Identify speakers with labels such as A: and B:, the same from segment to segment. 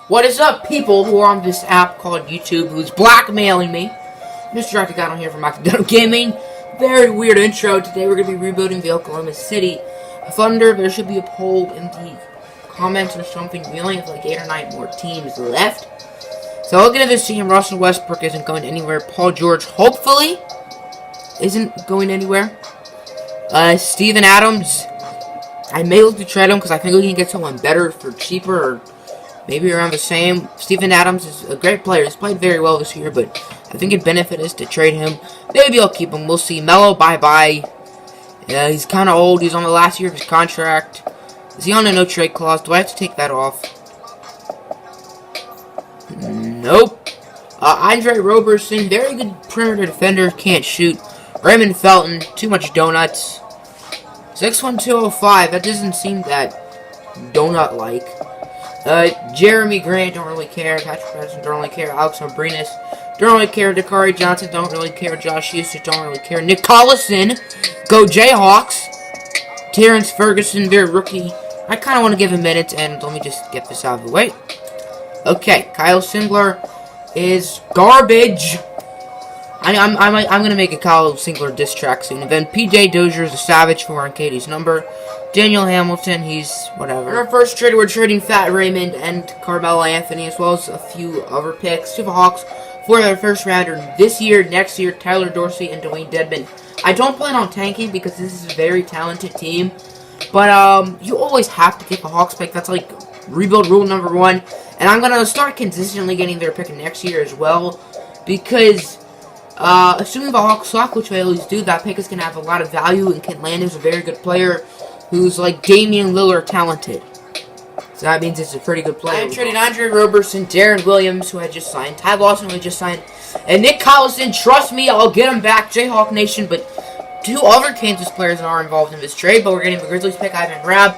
A: What is up, people who are on this app called YouTube who's blackmailing me? Mr. Dr. Got on here from NBA2K18. Very weird intro. Today we're going to be rebuilding the Oklahoma City Thunder. There should be a poll in the comments or something. We only have like 8 or 9 more teams left. So looking at this team, Russell Westbrook isn't going anywhere. Paul George, hopefully, isn't going anywhere. Steven Adams, I may look to trade him because I think we can get someone better for cheaper or maybe around the same. Steven Adams is a great player. He's played very well this year, but I think it'd benefit us to trade him. Maybe I'll keep him. We'll see. Melo, bye-bye. He's kind of old. He's on the last year of his contract. Is he on a no-trade clause? Do I have to take that off? Nope. Andre Roberson, very good perimeter defender. Can't shoot. Raymond Felton, too much donuts. 61205. That doesn't seem that donut-like. Jeremy Grant, don't really care. Patrick Patterson, don't really care. Alex Abrinas, don't really care. Dakari Johnson, don't really care. Josh Houston, don't really care. Nick Collison, go Jayhawks. Terrence Ferguson, their rookie. I kind of want to give him minutes, and let me just get this out of the way. Okay, Kyle Singler is garbage. I'm gonna make a Kyle Singler diss track soon. And then PJ Dozier is a savage for wearing Katie's number. Daniel Hamilton, he's whatever. In our first trade, we're trading Fat Raymond and Carmelo Anthony, as well as a few other picks to the Hawks for their first rounder this year, next year, Tyler Dorsey and Dwayne Dedmon. I don't plan on tanking because this is a very talented team, but you always have to get the Hawks pick. That's like rebuild rule number 1, and I'm gonna start consistently getting their pick next year as well, because assuming the Hawks suck, which they always do, that pick is gonna have a lot of value, and Kent Land is a very good player who's like Damian Lillard talented. So that means it's a pretty good player. I'm trading Andre Roberson, Darren Williams, who I just signed, Ty Lawson, who I just signed, and Nick Collison. Trust me, I'll get him back, Jayhawk Nation. But 2 other Kansas players are involved in this trade, but we're getting the Grizzlies pick, Ivan Rabb,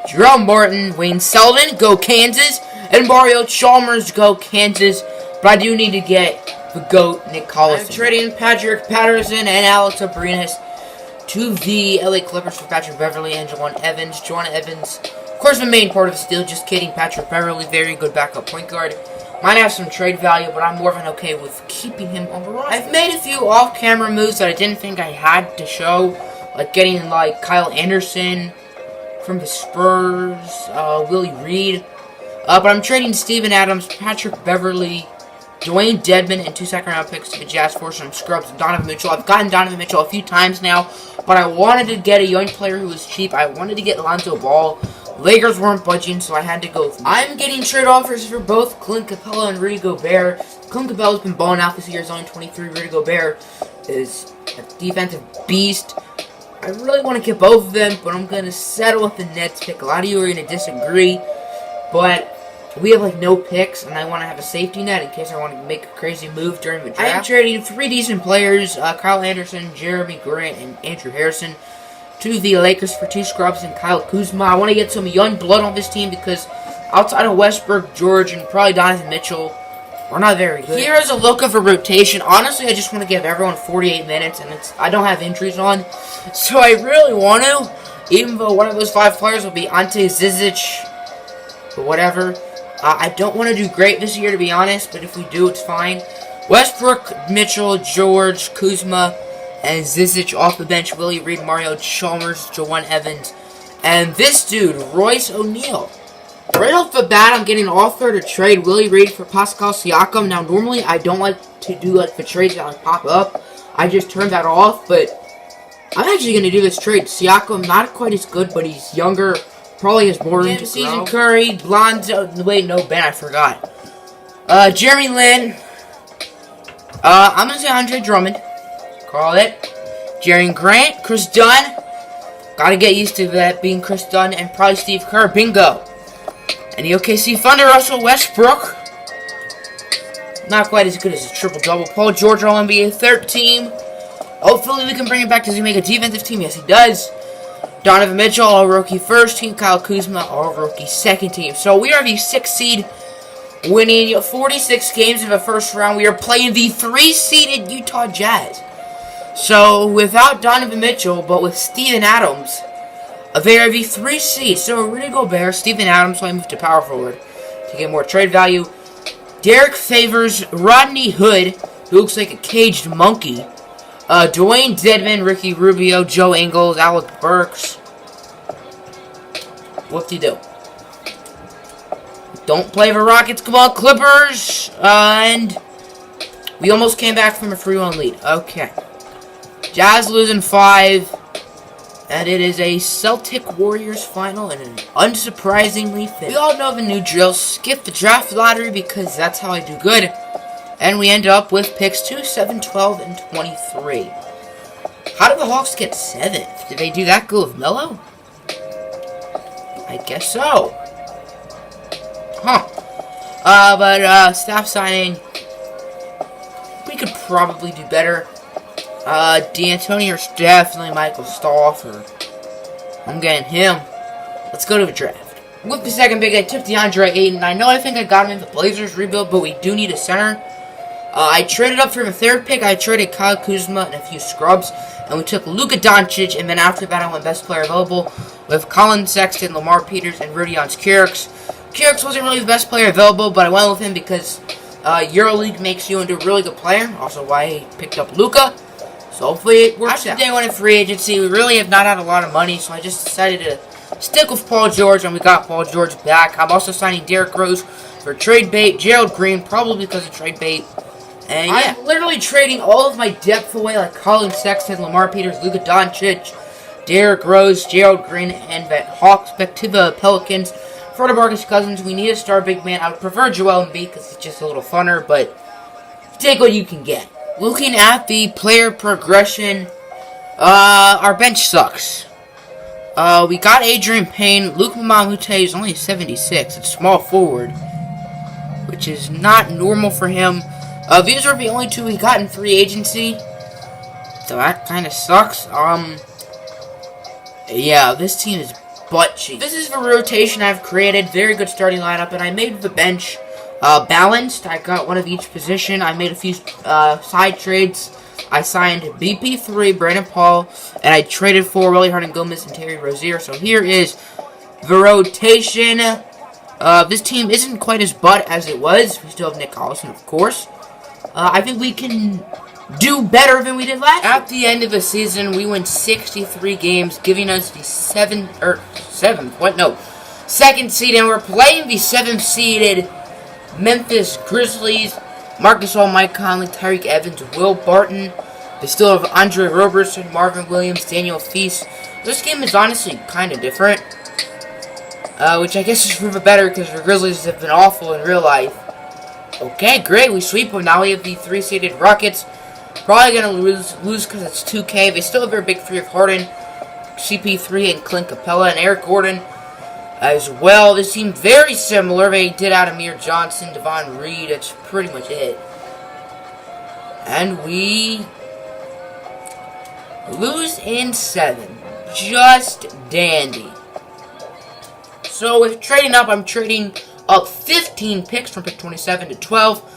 A: Jerome Martin, Wayne Selden, go Kansas, and Mario Chalmers, go Kansas. But I do need to get the GOAT, Nick Collison. I'm trading Patrick Patterson and Alex Abrinas to the LA Clippers for Patrick Beverley and Juwan Evans. Juwan Evans, of course, the main part of the deal. Just kidding. Patrick Beverley, very good backup point guard. Might have some trade value, but I'm more than okay with keeping him on the roster. I've made a few off-camera moves that I didn't think I had to show, like getting like Kyle Anderson from the Spurs, Willie Reed. But I'm trading Steven Adams, Patrick Beverley, Dwayne Dedmon, and 2 second-round picks to the Jazz for some scrubs. Donovan Mitchell. I've gotten Donovan Mitchell a few times now, but I wanted to get a young player who was cheap. I wanted to get Lonzo Ball. Lakers weren't budging, so I had to go. I'm getting trade offers for both Clint Capella and Rudy Gobert. Clint Capella's been balling out this year. He's only 23. Rudy Gobert is a defensive beast. I really want to get both of them, but I'm going to settle with the Nets pick. A lot of you are going to disagree, but we have like no picks, and I want to have a safety net in case I want to make a crazy move during the draft. I am trading 3 decent players, Kyle Anderson, Jeremy Grant, and Andrew Harrison, to the Lakers for 2 scrubs and Kyle Kuzma. I want to get some young blood on this team because outside of Westbrook, George, and probably Donovan Mitchell, we're not very good. Here is a look of a rotation. Honestly, I just want to give everyone 48 minutes, and I don't have injuries on, so I really want to, even though one of those 5 players will be Ante Zizic, or whatever. I don't want to do great this year, to be honest, but if we do, it's fine. Westbrook, Mitchell, George, Kuzma, and Zizic off the bench. Willie Reed, Mario Chalmers, Juwan Evans, and this dude, Royce O'Neal. Right off the bat, I'm getting an offer to trade Willie Reed for Pascal Siakam. Now, normally, I don't like to do like the trades that like pop up. I just turned that off, but I'm actually going to do this trade. Siakam, not quite as good, but he's younger. Probably has more room to season. Curry, Lonzo. Wait, no, Ben, I forgot. Jeremy Lin. I'm gonna say Andre Drummond. Call it. Jerry Grant, Chris Dunn. Gotta get used to that being Chris Dunn, and probably Steve Kerr. Bingo. And the OKC Thunder, Russell Westbrook. Not quite as good as a triple-double. Paul George, All-NBA 3rd team. Hopefully we can bring it back. Does he make a defensive team? Yes, he does. Donovan Mitchell, all-rookie 1st team. Kyle Kuzma, all-rookie 2nd team. So we are the 6th seed, winning 46 games in the first round. We are playing the 3-seeded Utah Jazz. So without Donovan Mitchell, but with Steven Adams, they are the 3 seed. So Rudy Gobert, Steven Adams, so I moved to power forward. to get more trade value. Derek Favors, Rodney Hood, who looks like a caged monkey. Dwayne Dedman, Ricky Rubio, Joe Ingles, Alec Burks. Whoop-de-doo. Don't play for Rockets, come on, Clippers! And we almost came back from a 3-1 lead. Okay. Jazz losing 5. And it is a Celtic Warriors final, and an unsurprisingly fit. We all know the new drill. Skip the draft lottery because that's how I do good. And we end up with picks 2, 7, 12, and 23. How did the Hawks get 7th? Did they do that go with Melo? I guess so. Huh. But staff signing. We could probably do better. D'Antoni or definitely Michael Stauffer. I'm getting him. Let's go to the draft. With the second pick, I took DeAndre Ayton. I think I got him in the Blazers rebuild, but we do need a center. I traded up for the third pick. I traded Kyle Kuzma and a few scrubs, and we took Luka Doncic, and then after that I went best player available with Colin Sexton, Lamar Peters, and Rudion Kyrks. Kyrks wasn't really the best player available, but I went with him because EuroLeague makes you into a really good player. Also why I picked up Luka. So hopefully it works out. After day 1 in free agency, we really have not had a lot of money, so I just decided to stick with Paul George, and we got Paul George back. I'm also signing Derrick Rose for trade bait, Gerald Green, probably because of trade bait. And yeah, I'm literally trading all of my depth away, like Colin Sexton, Lamar Peters, Luka Doncic, Derrick Rose, Gerald Green, and the Hawks back to the Pelicans. For DeMarcus Cousins, we need a star big man. I would prefer Joel Embiid because it's just a little funner, but take what you can get. Looking at the player progression, our bench sucks. We got Adrian Payne. Luke Mamute is only 76. It's small forward, which is not normal for him. These are the only 2 we got in free agency, so that kind of sucks. Yeah, this team is butt cheap. This is the rotation I've created. Very good starting lineup, and I made the bench balanced. I got one of each position. I made a few side trades. I signed BP3, Brandon Paul, and I traded for Willie Hernangomez and Terry Rozier. So here is the rotation. This team isn't quite as butt as it was. We still have Nick Collison, of course. I think we can do better than we did last year. At the end of the season, we win 63 games, giving us the second seed, and we're playing the 7th seeded Memphis Grizzlies. Marcus All, Mike Conley, Tyreek Evans, Will Barton. They still have Andre Roberson, Marvin Williams, Daniel Feast. This game is honestly kind of different, which I guess is for the better because the Grizzlies have been awful in real life. Okay, great, we sweep them. Now we have the 3-seeded Rockets. Probably going to lose because it's 2K. They still have their big 3 of Harden, CP3, and Clint Capella, and Eric Gordon as well. This seemed very similar. They did add Amir Johnson, Devon Reed. That's pretty much it. And we lose in 7. Just dandy. So with trading up, I'm trading up 15 picks from pick 27 to 12.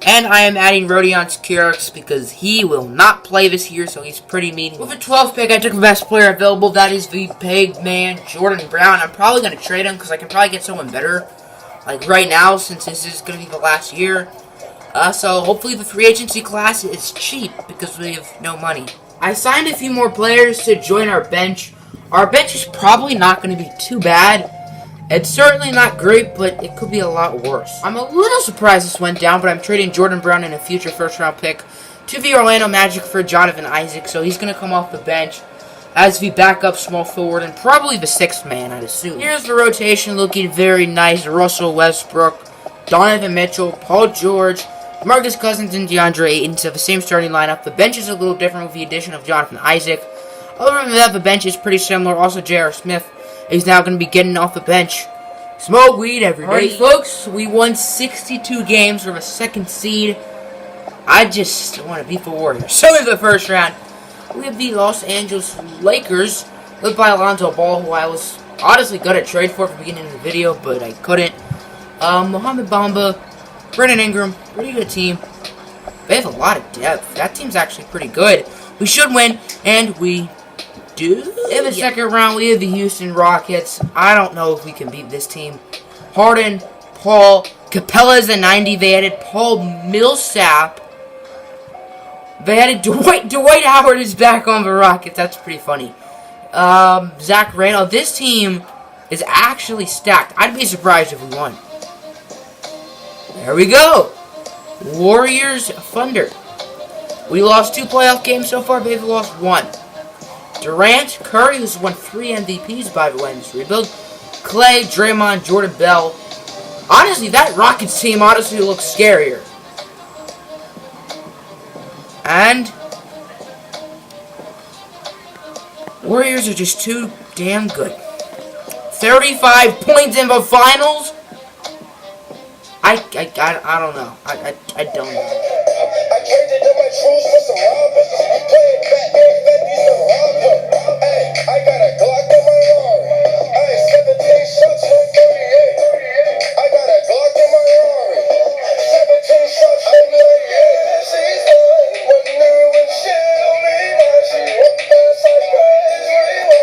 A: And I am adding Rudion Kyrks because he will not play this year, so he's pretty mean. With the 12th pick, I took the best player available. That is the big man, Jordan Brown. I'm probably going to trade him because I can probably get someone better, like right now, since this is going to be the last year. So hopefully the free agency class is cheap because we have no money. I signed a few more players to join our bench. Our bench is probably not going to be too bad. It's certainly not great, but it could be a lot worse. I'm a little surprised this went down, but I'm trading Jordan Brown and a future first-round pick to the Orlando Magic for Jonathan Isaac, so he's going to come off the bench as the backup small forward and probably the 6th man, I'd assume. Here's the rotation looking very nice. Russell Westbrook, Donovan Mitchell, Paul George, Marcus Cousins, and DeAndre Ayton. So the same starting lineup. The bench is a little different with the addition of Jonathan Isaac. Other than that, the bench is pretty similar. Also, J.R. Smith is now going to be getting off the bench. Smoke weed every day. Alright, folks, we won 62 games from a 2nd seed. I just want to beat the Warriors. So in the first round, we have the Los Angeles Lakers, led by Alonzo Ball, who I was honestly going to trade for at the beginning of the video, but I couldn't. Mohamed Bamba, Brandon Ingram, pretty good team. They have a lot of depth. That team's actually pretty good. We should win, and we do. In the second round, we have the Houston Rockets. I don't know if we can beat this team. Harden, Paul Capella is a 90. They added Paul Millsap. They added Dwight Howard is back on the Rockets. That's pretty funny. Zach Randolph. This team is actually stacked. I'd be surprised if we won. There we go. Warriors Thunder. We lost 2 playoff games so far. They've lost 1. Durant, Curry, who's won 3 MVPs by the way in this rebuild. Clay, Draymond, Jordan Bell. Honestly, that Rockets team honestly looks scarier. And Warriors are just too damn good. 35 points in the finals. I don't know. I don't know.